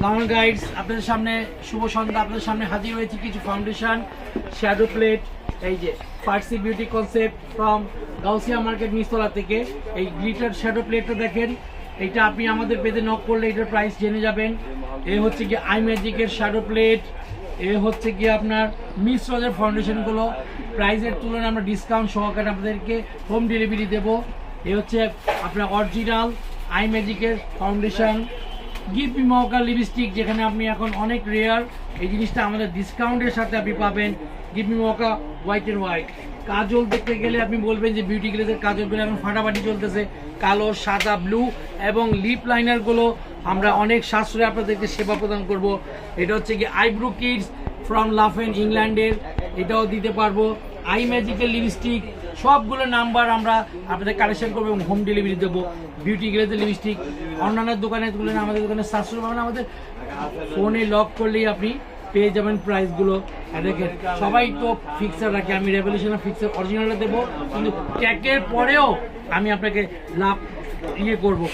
সালাম গাইডস, আপনাদের সামনে শুভ সন্ধ্যা। আপনাদের সামনে হাজির হয়েছে কিছু ফাউন্ডেশন, শ্যাডো প্লেট। এই যে Farsi beauty concept from Gausia market নিচতলা থেকে। এই গ্লিটার শ্যাডো প্লেটটা দেখেন, এইটা আপনি আমাদের পেজে নক করলে এটার প্রাইস জেনে যাবেন। এ হচ্ছে কি আই ম্যাজিকের শ্যাডো প্লেট। এ হচ্ছে কি আপনার মিস রোজের ফাউন্ডেশনগুলো প্রাইসের তুলনায় আমরা ডিসকাউন্ট সহকারে আপনাদেরকে হোম ডেলিভারি দেবো। এ হচ্ছে আপনার অরিজিনাল আই ম্যাজিকের ফাউন্ডেশন। গিভ মি মকা লিপস্টিক, যেখানে আপনি এখন অনেক রেয়ার, এই জিনিসটা আমাদের ডিসকাউন্টের সাথে আপনি পাবেন। Give me mocha white and white. কাজল দেখতে গেলে আপনি বলবেন যে বিউটি গ্লেজের কাজলগুলো এখন ফাটাফাটি চলতেছে, কালো, সাদা, ব্লু এবং লিপ লাইনারগুলো আমরা অনেক সাশ্রয়ে আপনাদেরকে সেবা প্রদান করব। এটা হচ্ছে কি আইব্রো কিডস ফ্রম লাফেন ইংল্যান্ডের, এটাও দিতে পারবো। আই ম্যাজিকের লিপস্টিক, সবগুলো নাম্বার আমরা আপনাদের কালেকশন করবো এবং হোম ডেলিভারি দেবো। বিউটি গ্লেজের লিপস্টিক অন্যান্য দোকানের তুলনায় আমাদের দোকানে সাশ্রয় পাবেন। আমাদের ফোনে লক করলেই আপনি পেয়ে যাবেন প্রাইসগুলো। দেখেন সবাই তো ফিক্সার রাখে, আমি রেভলিউশনের ফিক্সার অরিজিনালটা দেবো, কিন্তু ট্যাগের পরেও আমি আপনাকে লাভ করবো।